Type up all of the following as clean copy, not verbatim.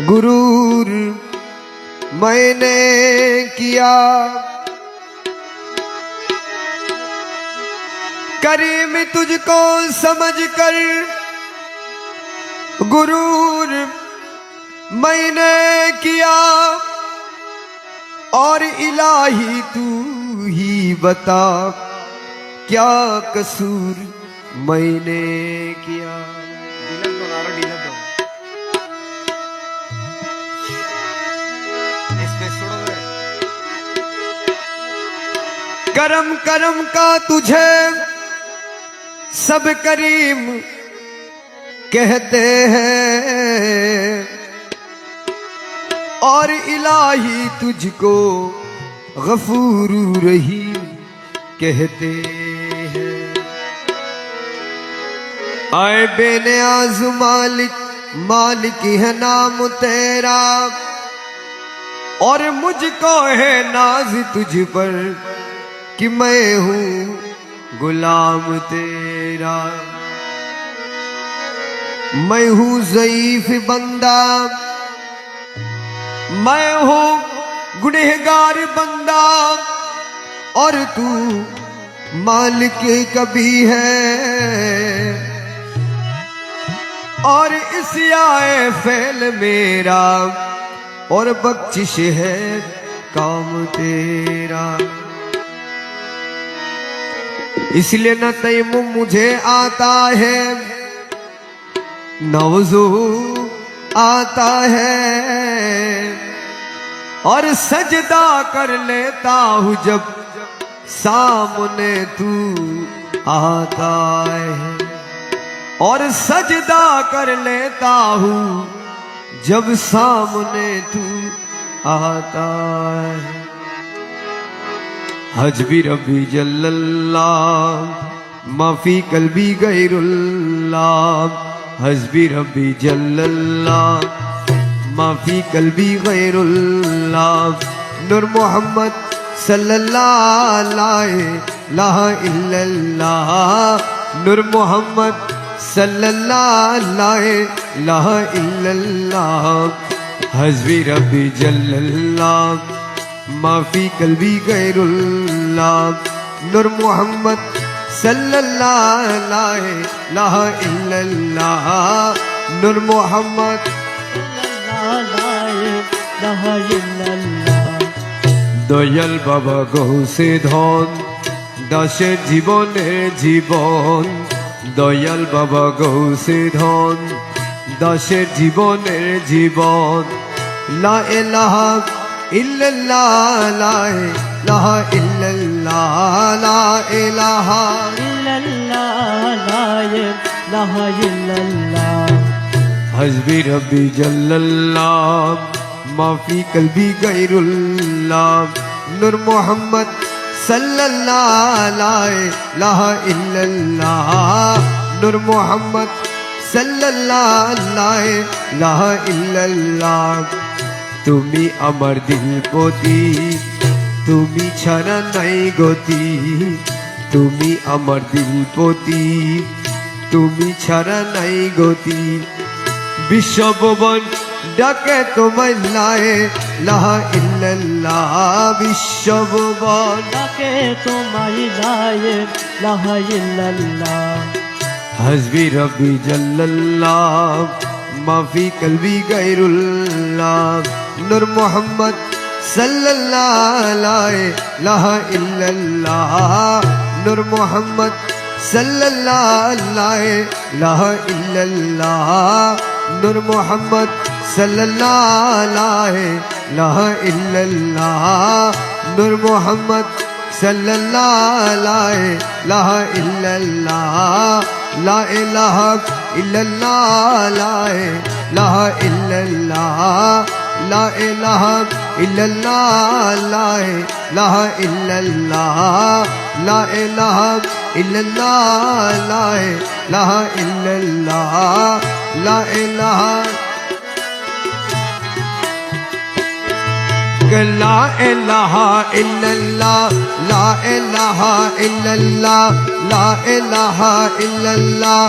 गुरूर मैंने किया, करीम तुझको समझकर गुरूर मैंने किया, और इलाही तू ही बता क्या कसूर मैंने किया। करम करम का तुझे सब करीम कहते हैं, और इलाही तुझको गफूर रहीम कहते हैं। आए बेनियाज मालिक, मालिक है नाम तेरा, और मुझको है नाज तुझ पर कि मैं हूँ गुलाम तेरा। मैं हूँ ज़ईफ बंदा, मैं हूँ गुनहगार बंदा, और तू मालिक कभी है, और इस आए फैल मेरा, और बख्शिश है काम तेरा। इसलिए न तयम्मुम मुझे आता है, न वज़ू आता है, और सजदा कर लेता हूँ जब सामने तू आता है, और सजदा कर लेता हूँ जब सामने तू आता है। हजबी रब्बी जल्लल्लाह माफी कल्बी गैरुल्लाह, हजबी रब्बी जल्लल्लाह माफी कल्बी गैरुल्लाह। नूर मोहम्मद सल्लल्लाहु अलैहि इल्लल्लाह, नूर मोहम्मद सल्लल्लाहु अलैहि इल्लल्लाह। हजबी रब्बी जल्लल्लाह माफी कल्बी गैरुल्लाह, नूर मोहम्मद सल्लल्लाहु अलैहि इल्लल्लाह, नूर मोहम्मद सल्लल्लाहु अलैहि इल्लल्लाह। दयाल बाबा गौसे धन दासे जीवনের জীবন, দয়াল বাবা গৌসে ধন দাসের জীবনের জীবন। লা ইলাহা ইল্লাল্লাহ, লা ইলাহা ইল্লাল্লাহ, লা ইলাহা ইল্লাল্লাহ, লা ইলাহা ইল্লাল্লাহ। হযবি রব্বি জাল্লাল্লাহ মাফি কলবি গায়রুল্লাহ, নূর মোহাম্মদ सल्लल्लाहु अलैहि इल्लल्लाह, नूर मोहम्मद सल्लल्लाहु अलैहि इल्लल्लाह। तुमी अमर दिलपति, तुमी छाड़ा नाई गति, तुमी अमर दिलपति, तुमी छाड़ा नाई गति। विश्वभुवन डाके तुम्हें लाए लाहा इल्लल्लाह, विश्वभुवन डाके तुम्हें लाए लाहा इल्लल्लाह। हज़बी रब्बी जल्लल्लाह माफी कल्बी गैरुल्लाह, नूर मोहम्मद सल्लल्लाहु अलैहि इल्लल्लाह, नूर मोहम्मद सल्लल्लाहु अलैहि इल्लल्लाह, नूर मोहम्मद सल्लल्लाहु अलैहि इल्लल्लाह, नूर मोहम्मद सल्लल्लाहु अलैहि इल्लल्लाह। ला इलाहा इल्लल्लाह, ला इलाहा इल्लल्लाह, ला इलाहा इल्लल्लाह, ला इलाहा इल्लल्लाह, ला इलाहा इल्लल्लाह, ला इलाहा इल्लल्लाह, ला इलाहा ला इलाहा इल्लल्लाह, ला इलाहा इल्लल्लाह, ला इलाहा इल्लल्लाह,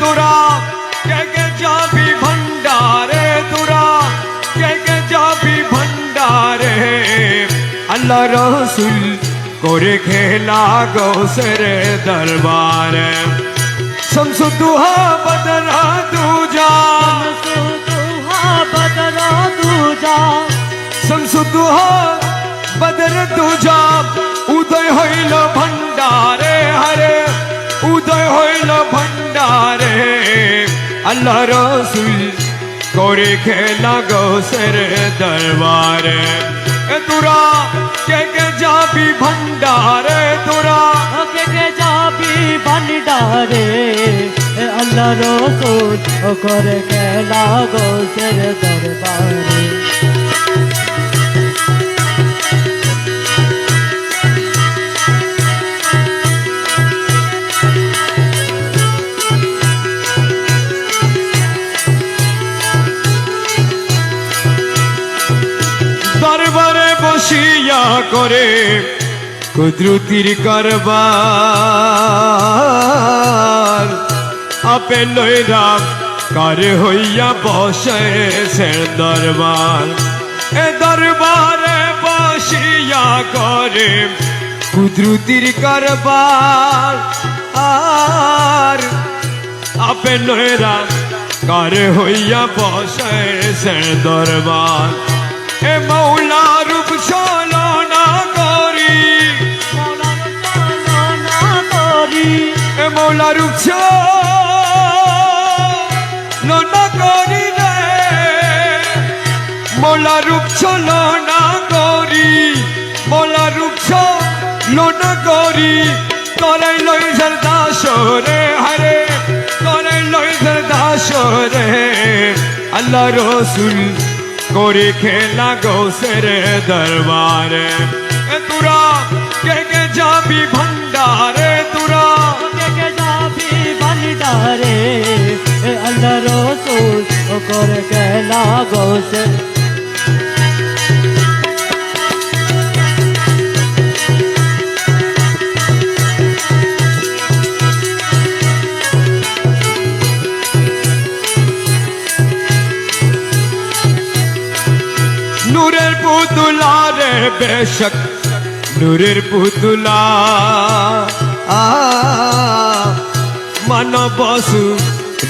তোরা কে যাবি ভান্ডারে তোরা কে যাবি ভান্ডারে আল্লাহ রসুল করে খেলা গৌসের দরবারে শমসুদ্দোহা বদরা দুজা बदरा दूजा শমসুদ্দোহা বদর দুজা উদয় হইল ভান্ডারে হরে উদয় হইল ভান্ডারে আল্লাহ রসুল করে খেলা গৌসের দরবারে তোরা কে যাবি ভান্ডারে তোরা के जाबी भंडारे अल्लाह रसूल कर के लागो सिर दरबारे দরবারে বসিয়া করে কুদরতির কারবার আপে লইরাম কার হইয়া বসে সে দরবার এ দরবারে বসিয়া করে কুদরতির কারবার আর আপে লইরাম কার হইয়া বসে সে দরবার এ মৌলা রূপ ছলনা করি এ মৌলা রূপ ছলনা করি রে মৌলা রূপ ছলনা করি মৌলা রূপ ছলনা করি তরে লই জরদাস রে হরে তরে লই জরদাস রে আল্লাহ রসুল করে খেলা গৌসের দরবারে তোরা কে যাবি ভান্ডারে তোরা के जाबी भंडारे अल्लाह रसूल कर के लागो सिर নূরের পুতুলা রে বেশক নূরের পুতুলা মানবসু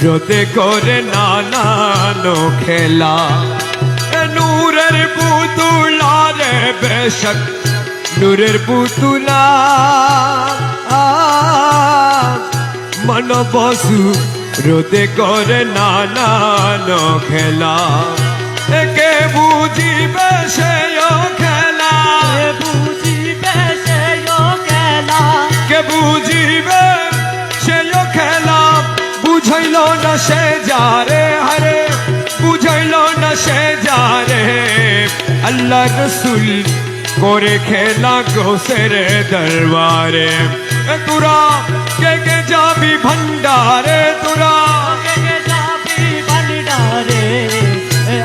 রোদে করে নানানো খেলা নূরের পুতুলা রে বেশক নূরের পুতুলা মানবসু রোদে করে নানানো খেলা কে বুঝিবে সেও খেলা বুঝিবে সেও খেলা কে বুঝিবে সেও খেলা বুঝাইল না সে যারে হরে বুঝাইল না সে যারে আল্লাহ রসুল করে খেলা গৌসের দরবারে তোরা কে যাবি ভান্ডারে তোরা के जाबी भंडारे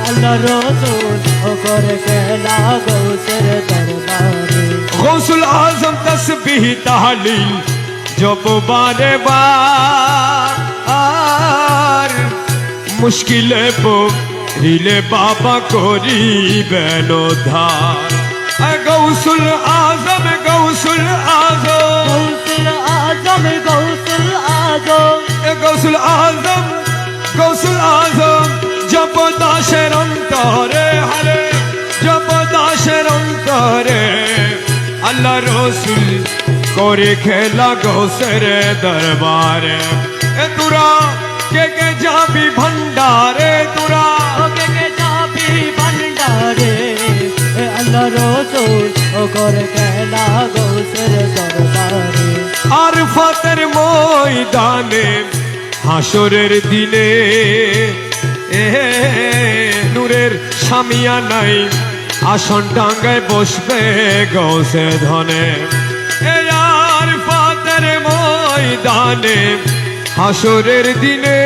अल्लाह रसूल कर के लागो सिर दरबारे गौसुल आजम तस्बीह ताहलील जप बारे बार मुश्किले पड़िले बाबा करिबेन उद्धार गौसुल आजम गौसुल आजम गौसुल आजम गौसुल आजम गौसुल आजम गौसुल आजम जप दाशेर অন্তরে হরে জপ দাসের অন্তরে আল্লাহ রসুল করে খেলা গৌসের দরবারে তোরা কে যাবি ভান্ডারে তোরা के जाबी भंडारे अल्लाह रसूल कर के लागो सिर दरबारे আর ফাতের ময়দানে হাসরের দিনে নূরের সামিয়া নাই আসন টাঙ্গায় বসবে গৌসে ধনে আর ফাতের ময়দানে হাসরের দিনে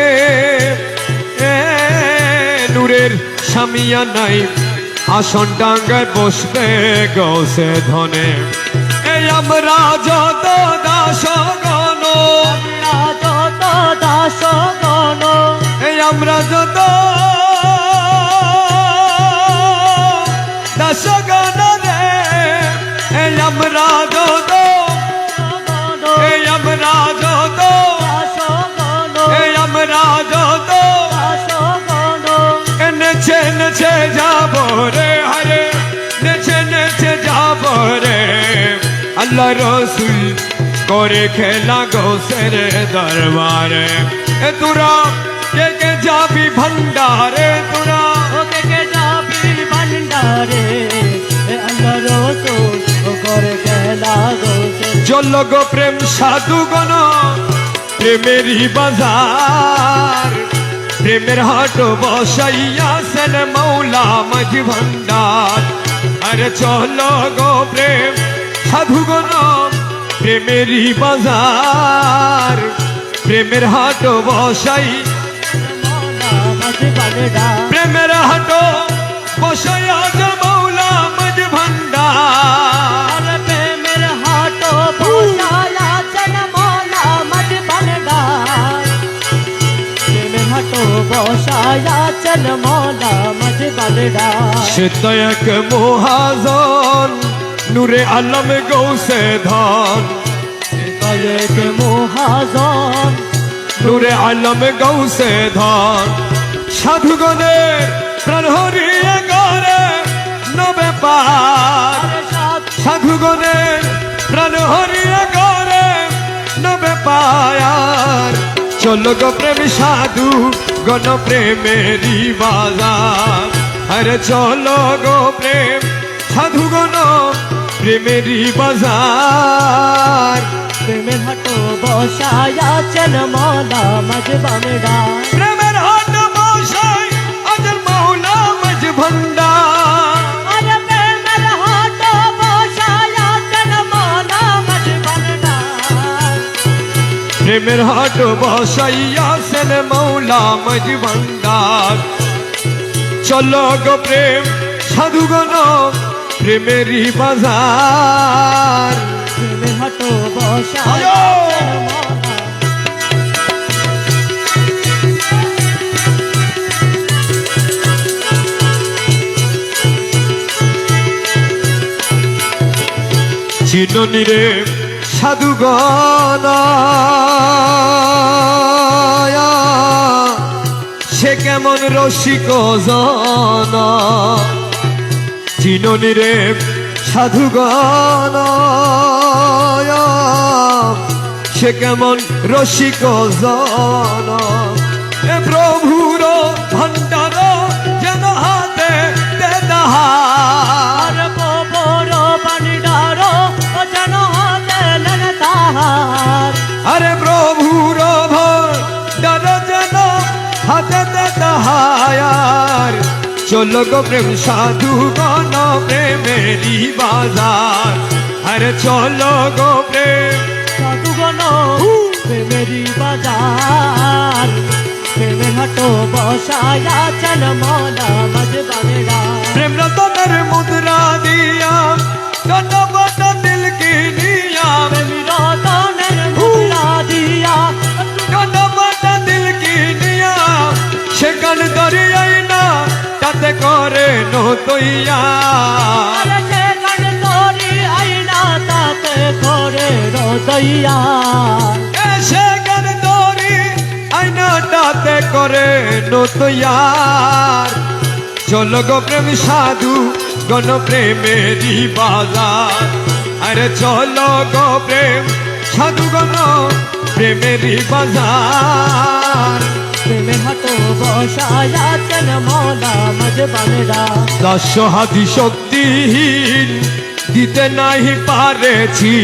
নূরের সামিয়া নাই আসন টাঙ্গায় বসবে গৌসে ধনে আমরা যত দাস গণ আমরা যত দাসগণ এই আমরা যত দাসগণ রে, এই আমরা যত, এই আমরা যত, এই আমরা যত নেচে নেচে যাব রে হরে, নেচে নেচে যাব রে। আল্লাহ রসুল করে খেলা গোসের দরবারে। এ তোরা কে কে যাবি ভান্ডারে, তোরা কে যাবি ভান্ডারে, আল্লাহ রসুল করে খেলা গোসে। চল গো প্রেম সাধুগণ প্রেমেরই বাজার, প্রেমের হাট বসাইয়াছেন মৌলা মাঝ ভান্ডার। আরে চলো গো প্রেম সাধুগণ প্রেমেরই বাজার, প্রেমের হাট বসাই, প্রেমের হাট বসাইয়া যে মৌলা মাঝ ভান্ডার। প্রেমের হাট বসাইয়াছেন মৌলা মাঝ ভান্ডার, প্রেমের হাট বসাইয়াছেন মৌলা মাঝ ভান্ডার। সে তো এক মহাজন নূরে আলম গৌসে ধন, এক মহাজন নূরে আলম গৌসে ধন। সাধুগণের প্রাণ হরিয়ে করে নবে পার, সাধুগণের প্রাণ হরিয়ে করে নবে পায়ার। চলো গো প্রেম সাধু গণ প্রেমেরই বাজার। আরে চলো গো প্রেম সাধুগণ প্রেমেরই বাজার, প্রেমের হাট বসাইয়াছেন মৌলা মাঝ ভান্ডার। প্রেমের হাট বসাই আজল মৌলা মাঝ ভান্ডার। আরে প্রেমের হাট বসাইয়াছেন মৌলা মাঝ ভান্ডার, প্রেমের হাট বসাইয়াছেন মৌলা মাঝ ভান্ডার। চলো গো প্রেম সাধুগণ প্রেমেরই বাজার। প্রেমের হাট বসাইয়াছেন মৌলা। চিননি রে সাধুগণ সে কেমন রসিক জন, চিননি রে সাধুগণ সে কেমন রসিক জন। এ প্রভুর ভান্ডার যেন হাতে দে তাহার, আর বড় ভান্ডার যেন দেন তাহার। আরে প্রভুর ভান্ডার যেন হাতে দে তাহার। চলো গো প্রেম সাধুগণ প্রেমেরই বাজার। আরে চলো গো প্রেম সাধুগণ প্রেমেরই বাজার, প্রেমের হাট বসাইয়াছেন মৌলা মাঝ ভান্ডার। প্রেম রতনের মুদ্রা দিয়া কত বট দিল কি নিয়া, প্রেম রতনের মুদ্রা দিয়া কত বট দিল কি নিয়া। সেখান দরিয়াই না তাতে করে নতইয়া, আরে সে গান তোরি আইনা তাতে করে রদইয়া। সেখান দরি আইনাটাতে করে নতইয়ার। চলো গো প্রেম সাধু গণ প্রেমেরই বাজার। আরে চলো গো প্রেম সাধু গণ প্রেমেরই বাজার। প্রেমের হাট বসাইয়াছেন মৌলা মাঝ ভান্ডার। দশ হাতি শক্তিহীন দিতে নাহি পারেছি,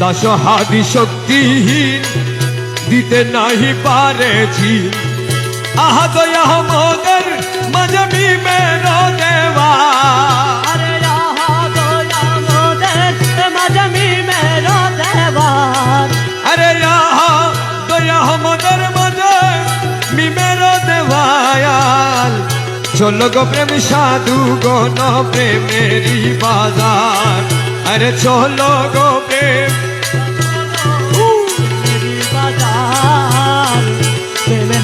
দশ হাতি শক্তিহীন দিতে নাহি পারেছি। আহা দয়া মোদের মজবি মেরো দেওয়া, আরে রাহা দয়া মোদের মাঝমি মেরো দেওয়ার। আরে আহা দয়া মোদের মজবি মেরো দেওয়াল। চলো গো প্রেম সাধু গণ প্রেমেরই বাজার। আরে চলো গো প্রেম প্রেমেরই বাজার,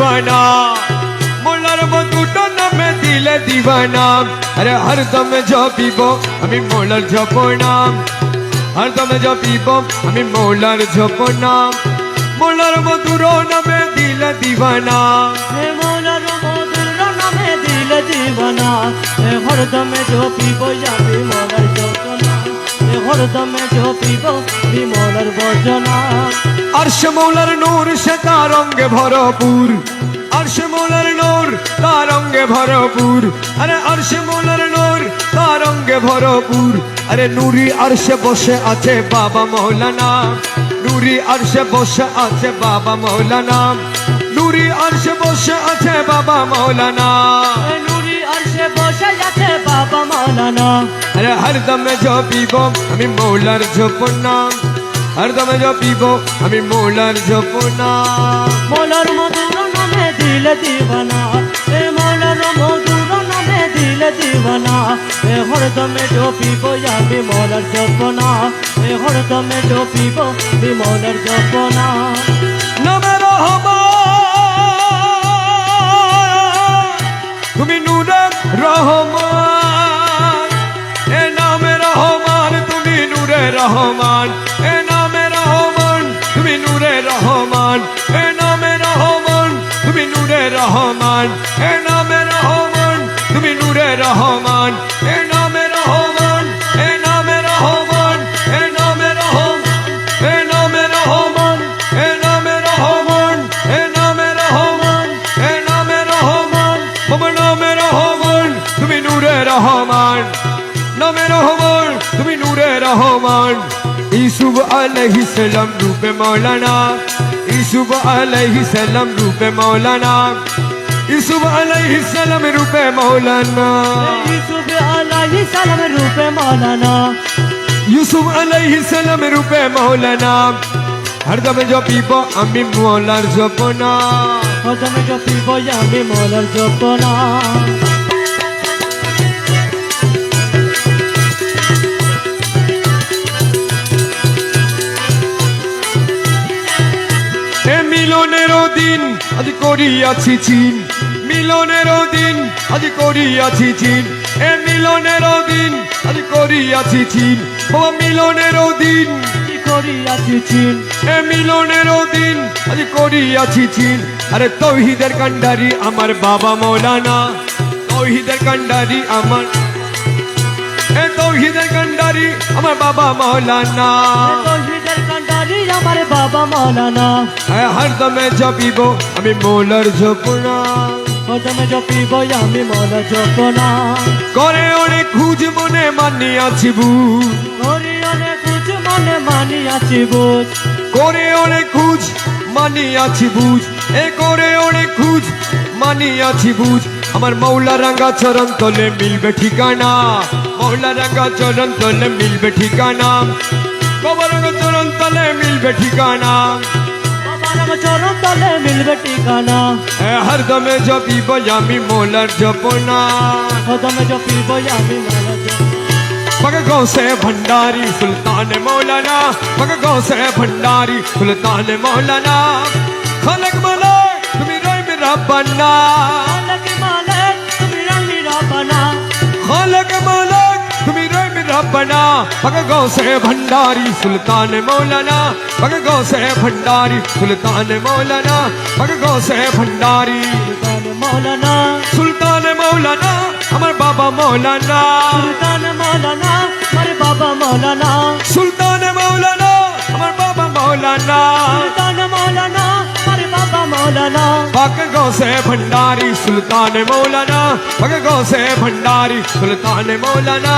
दीवाना मोलार मधुटा नामे दिले दीवाना अरे हरदम जो पीबो हमें मोलार जपो नाम हरदम जो पीबो हमें मोलार जपो नाम मोलार मधुरो नामे दिले दीवाना हे मोलार मधुर नामे दिल दीवाना हे हरदम जो पीबो আমি মোলার যপনা হে हरदम जो पीबो আমি মোলার বচনা अर्श मौलार नूर से तारंगे भरपूर अर्श मौलार नूर तारंगे भरपूर अरे अर्श मौलार नूर तारंगे भरपूर अरे नूरी अर्श बसे आछे बाबा मौलाना नूरी अर्श बसे आछे बाबा मौलाना नूरी अर्श बसे आछे बाबा मौलाना নুরি আরশে বসে আছে বাবা মাওলানা अरे हरदम जो पीबो हमें मौलार जपना हरदम जो पीबो हमें मौलार जपना মোলার মধুর নামে দিল দিওয়ানা হে মোলার মধুর নামে দিল দিওয়ানা হে হরদম जो पीबो আমি মোলার যপনা হে হরদম जो पीबो আমি মোলার যপনা নামে রহমান তুমি নূরে রহমান এ নামে রহমান তুমি নূরে রহমান এ নামে রহমান তুমি নূরে রহমান এ নামে রহমান তুমি নূরে রহমান এ নামে রহমান তুমি নূরে রহমান এ নামে রহমান এ নামে রহমান এ নামে রহমান এ নামে রহমান এ নামে রহমান এ নামে রহমান এ নামে রহমান তোমার নামে রহমান তুমি নূরে রহমান নামে রহমান তুমি নূরে রহমান ইসুফ আলাইহিস সালাম রূপে মাওলানা ইসুফ আলাইহিস সালাম রূপে মাওলানা ইসুফ আলাইহিস সালাম রূপে মাওলানা ইউসুফ আলাইহিস সালাম রূপে মাওলানা ইউসুফ আলাইহিস সালাম রূপে মাওলানা হরদম जो पीबो আমি মৌলার জপনা হরদম जो पीबो আমি মোলার যপনা এ মিলনেরও দিন আজ করিয়াছি চিন মিলনেরও দিন আজ করিয়াছি চিন এ মিলনেরও দিন আজ করিয়াছি চিন ও মিলনেরও দিন কি করিয়াছি চিন এ মিলনেরও দিন আজ করিয়াছি চিন আরে তৌহিদের কান্ডারি আমার বাবা মৌলানা তৌহিদের কান্ডারি আমার এ তৌহিদের কান্ডারি আমার বাবা মৌলানা তৌহিদের কান্ডারি আমার বাবা মাওলানা হরদমে জপিব আমি মৌলার জপনা হরদম जो पीबो আমি মোলার যপনা করে অনেক খুঁজ মনে মানিয়াছি বুঝ করি অনেক কিছু মনে মানিয়াছি বুঝ করে অনেক খুঁজ মানিয়াছি বুঝ এ করে অনেক খুঁজ মানিয়াছি বুঝ আমার মৌলা রাঙ্গা চরণ তলে মিলবে ঠিকানা মৌলা রাঙ্গা চরণ তলে মিলবে ঠিকানা বাবা রাঙ্গা চরণ তলে মিলবে ঠিকানা বাবার চরণ তলে মিলবে ঠিকানা হরদমে জপিব আমি মৌলার জপনা হরদম जो पीबो আমি মোলার যপনা मग गौसे भंडारी सुल्तान मौलाना मग गौसे भंडारी सुल्तान मौलाना खलक मलक तुम्ही रोय मेरा बन्ना মালিক মালিক তুমি রঙি রবনা खलक मलक तुम्ही रोय मेरा बन्ना मग गौसे भंडारी सुल्तान मौलाना मग गौसे भंडारी सुल्तान मौलाना मग गौसे भंडारी সুলতান মৌলানা सुल्तान मौलाना हमार बाबा मौलाना সুলতান মৌলানা আমার বাবা মৌলানা सुल्तान मौलाना हमार बाबा मौलाना সুলতান মৌলানা আমার বাবা মৌলানা पग गौसे भंडारी सुल्तान मौलाना पग गौसे भंडारी सुल्तान मौलाना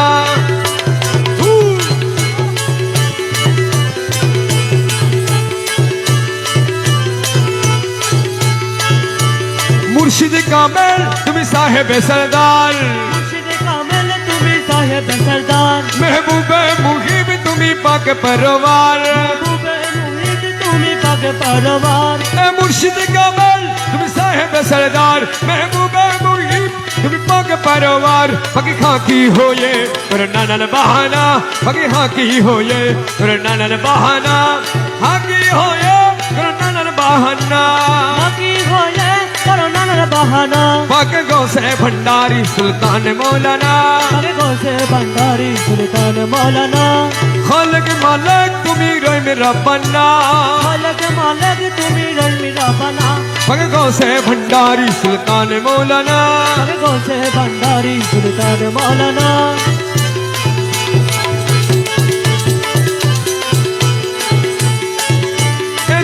मुर्शिद कामेल तुम्हें साहेब सरदार মুর্শিদ কামেল তুমি সাহেব সরদার महबूबे मुहिब तुम्हें पाक परवार महबूबे मुहिद তুমি পাক পরওয়ার ए मुर्शिद कामेल तुम्हें साहेब सरदार महबूबे मुहिब तुम्हें पाक परवार पग खाकी होए पर नानन बहाना पग खाकी होए पर नानन बहाना हाकी होए पर नानन बहाना নাকি হয়ে बहाना पाक गौसे भंडारी सुल्तान मौलाना अरे गौसे भंडारी सुल्तान मौलाना खालिक मालिक तुम्ही रोय मेरा बन्ना मालक मालक तुम्ही रण मेरा बना पाक गौसे भंडारी सुल्तान मौलाना अरे गौसे भंडारी सुल्तान मौलाना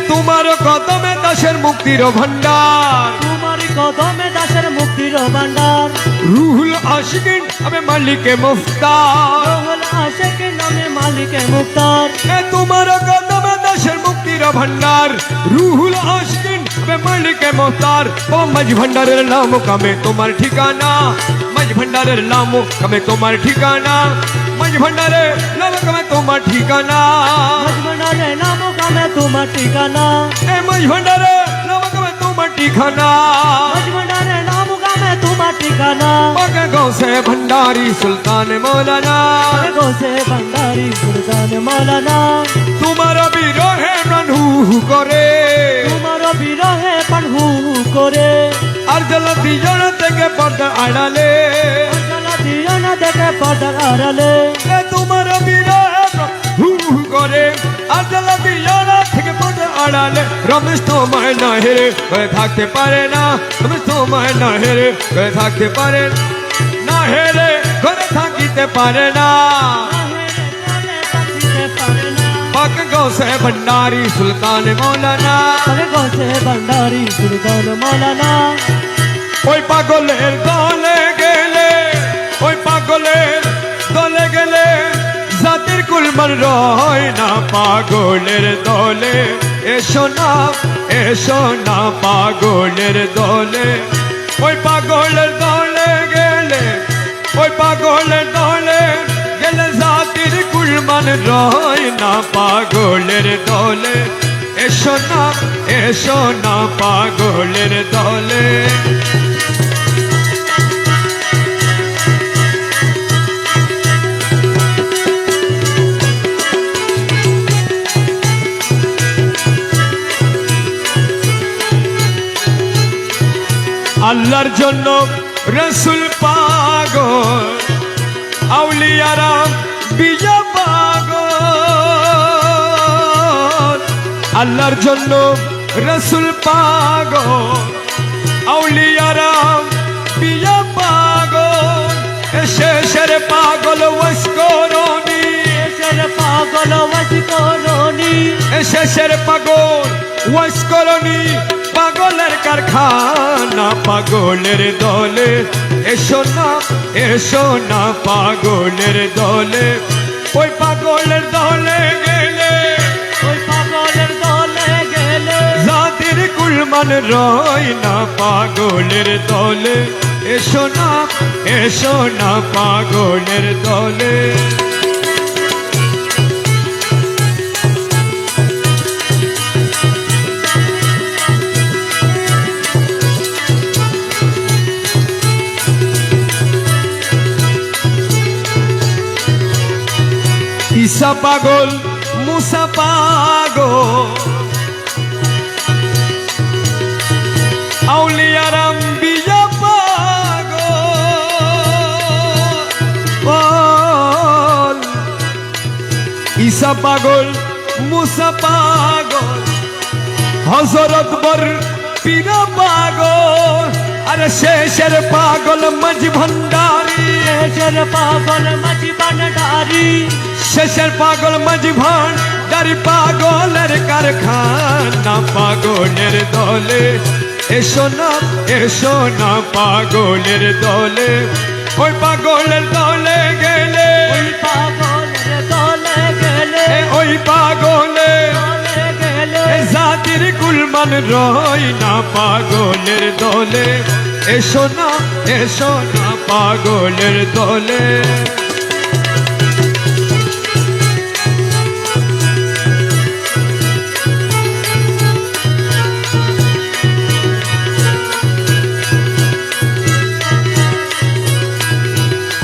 तुम्हारो कदमे दासेर मुक्तिर भंडार तुम्हारी कदमे दासेर मुक्तिर भांडार रूहुल आशिकिन अबे मालिके मुफ्तार रोहल आशिक नामे मालिके मुख्तार तुम्हारो कदमे दासेर मुक्तिर भंडार रूहुल आशिकिन अबे मालिके मुफ्तार ओ मज भंडारेर नाम कमे तुम्हार ठिकाना मज भंडारेर नाम कमे तुम्हार ठिकाना मज भंडारेर नाम कमे तुम्हार ठिकाना मजमनारे नामों का मैं तुम्हार ठिकाना ए मज भंडारेर नाम कमे तुम्हार ठिकाना मजमनारे नामों का मैं तुम्हार ठिकाना पाक गौसे भंडारी सुल्तान मौलाना अरे गौसे भंडारी सुल्तान मौलाना तुम्हारा বিরহে প্রাণ হু করে तुम्हारो বিরহে পড়হু করে আর জ্বালা দিজন থেকে পর্দা আড়ালে জ্বালা দিও না দেখে পর্দার আড়ালে তোমার বিরহে প্রাণ হু করে আর জ্বালা দিজন থেকে পর্দা আড়ালে রমেশ তোমায় না হেরে হয়ে থাকতে পারে না রমেশ তোমায় না হেরে হয়ে থাকতে পারে না হেরে ঘরে থাকিতে পারে না পাক গৌসে ভণ্ডারি সুলতান মৌলানা अरे गौसे भंडारी सुल्तान मौलाना ওই পাগলের দলে গেলে ওই পাগলের দলে গেলে জাতির কুলমান রয় না পাগলের দলে এসো না পাগলের দলে ওই পাগলের দলে গেলে ওই পাগলের দলে গেলে জাতির কুলমান রয় না পাগলের দলে এসো না পাগলের দলে আল্লাহর জন্য রসুল পাগল আউলিয়ারা বিজা পাগল আল্লাহর জন্য রসুল পাগল আউলিয়ারা বিজা পাগল শেষের পাগল ওয়াসকরণী शेर पागल वज कोरोनी শেষের পাগল ওয়াসকরণী পাগলের কারখানা পাগলের দলে এসো না পাগলের দলে ওই পাগলের দলে গেলে ওই পাগলের দলে গেলে জাতির কুলমান রয় না পাগলের দলে এসো না পাগলের দলে ঈসা পাগল মুসা পাগল আউলিয়ারাম বিজা পাগল ঈসা পাগল মুসা পাগল হযরত বর পীরা পাগল আরে শেষের পাগল মজ ভণ্ডারি शेर पागल मज भंडारी শেষের পাগল মজ ভণ্ডারি পাগলের কারখানা পাগলের দলে এসো না পাগলের দলে ওই পাগলের দলে গেলে ওই পাগলের দলে গেলে ওই পাগলে দলে গেলে জাতির কুলমান রয় না পাগলের দলে এসো না পাগলের দলে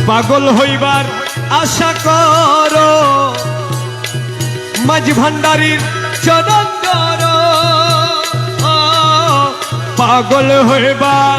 পাগল হইবার আশা করো মাঝ ভান্ডারীর চরণ ধরো পাগল হইবার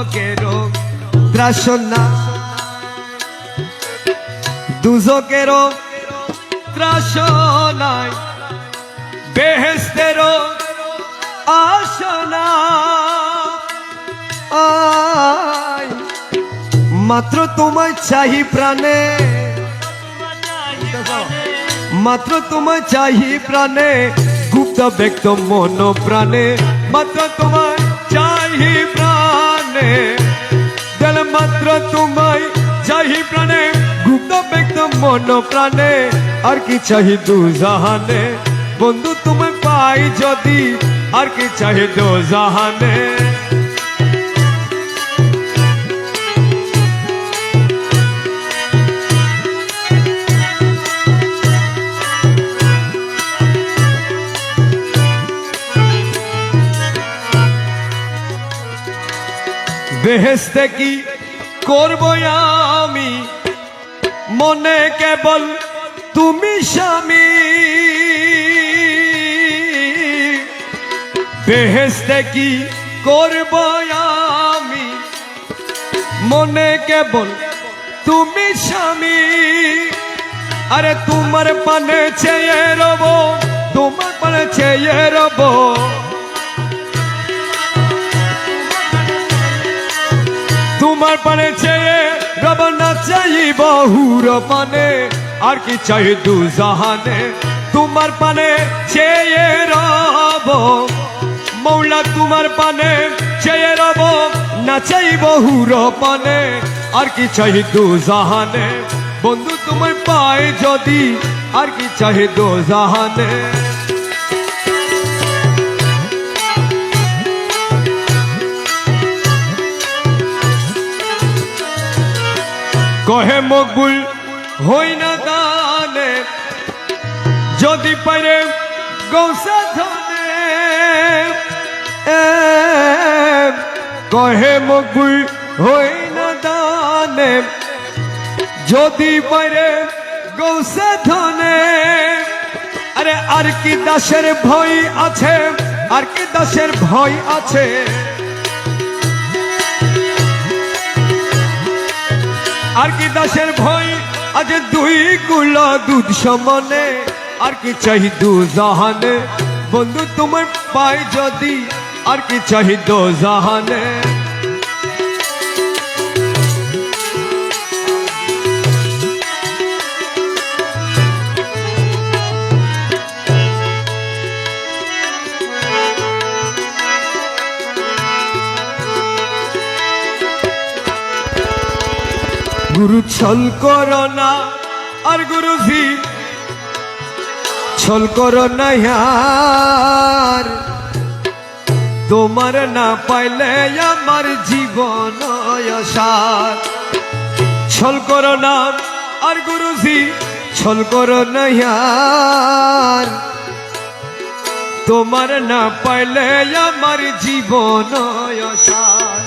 দুজকেরও ত্রাসনা, দুজকেরও ত্রাসনায় বেহেশতেরও আসনা। আয় মাত্র তোমায় চাহি প্রাণে, মাত্র তোমায় চাহি প্রাণে, গুপ্ত ব্যক্ত মন প্রাণে, মাত্র তোমায় চাহি প্রাণে, দিল মাত্র তোমায় চাহি প্রাণে, গুপ্ত ব্যক্ত মন প্রাণে, আর কি চাহি দু জাহানে, বন্ধু তোমায় পাই যদি, আর কি চাহি দু জাহানে। বেহেশতে কি করব আমি, মনে কেবল তুমি স্বামী। বেহেশতে কি করব আমি, মনে কেবল তুমি স্বামী। আরে তোমার পানে চেয়ে রব, তোমার পানে চেয়ে রব, তোমার পানে চেয়ে রব, না চাই বহুর পানে, আর কি চাই দু জাহানে। তোমার পানে চেয়ে রব মৌলা, তোমার পানে চেয়ে রব, না চাই বহুর পানে, আর কি চাই দু জাহানে, বন্ধু তোমায় পাই যদি, আর কি চাই দু জাহানে। কহে মকবুল হই না দানে, যদি পারে গৌসা ধনে। কহে মকবুল হই না দানে, যদি পারে গৌসা ধনে। আরে আর কি দাসের ভয় আছে, আর কি দাসের ভয় আছে, আর কি দাসের ভয় আজ দুই গুলা দুধ সমানে, আর কি চাই দু জাহানে, বন্ধু তোমার পাই যদি, আর কি চাই দু জাহানে। গুরু ছল করো না, আর গুরুজি ছল করো না यार, তোমার না পাইলে আমার জীবন অসার। ছল করো না, আর গুরুজি ছল করো না यार, তোমার না পাইলে আমার জীবন অসার।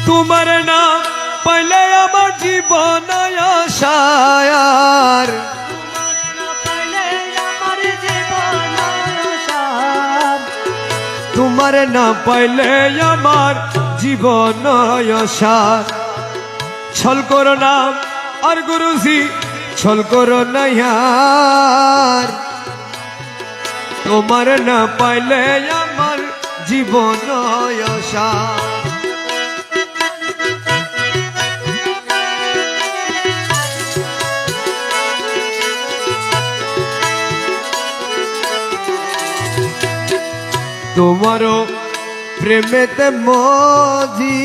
তোমার না পাইলে আমার জীবন আশার, তোমার না পাইলে আমার জীবন আশার। ছল করো না, আর গুরুজি ছল করো না यार, তোমার না পাইলে আমার জীবন আশার। তোমারও প্রেমেতে মজি,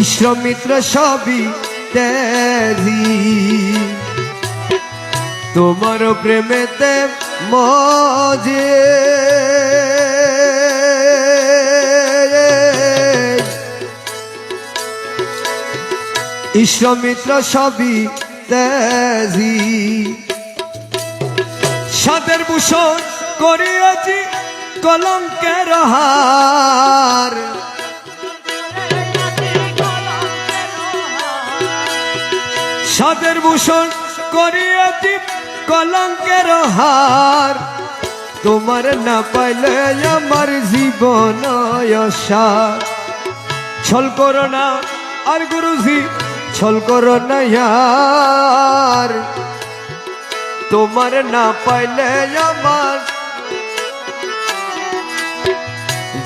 ঈশ্বর মিত্র সবই তেজি। তোমারও প্রেমেতে মজি, ঈশ্বর মিত্র সবই তেজি। সাদের ভূষণ করিয়াছি কলঙ্কের হার, সাদের ভূষণ করিয়াছি কলঙ্কের হার। তোমার না পাইলে আমার জীবন অসার। ছল করো না আর গুরুজি ছল করো না ইয়ার, তোমার না পাইলে আমার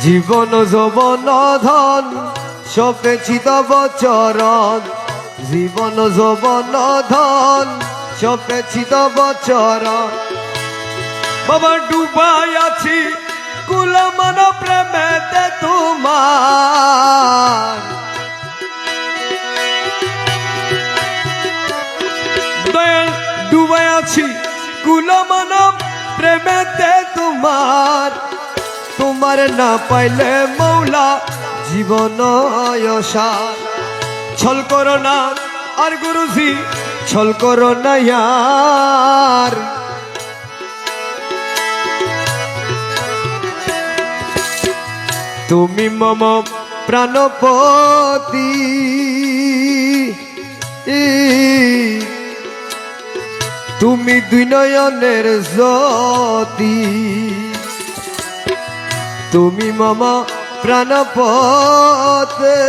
জীবন যৌবন ধন সপেছি তব চরণ। জীবন যৌবন ধন সপেছি তব চরণ। বাবা ডুবাই আছি কুলমান প্রেমেতে তোমার, দয়াল ডুবাই আছি কুলমান প্রেমেতে তোমার। তোমার না পাইলে মৌলা জীবন অসার। ছল করো না আর গুরুজি ছল করো না ইয়ার, তুমি মম প্রাণপতি তুমি দুই নয়নের জ্যোতি। তুমি মম প্রাণপতে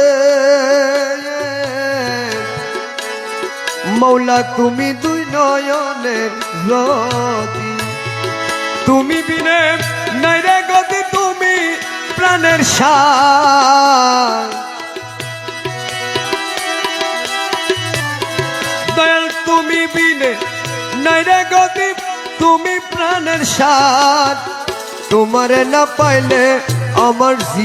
মৌলা তুমি দুই নয়নের জ্যোতি। তুমি বিনে নাই রে গতি তুমি প্রাণের সার। দয়াল তুমি বিনে নাই রে গতি তুমি প্রাণের সার। তোমারে না পাইলে আমার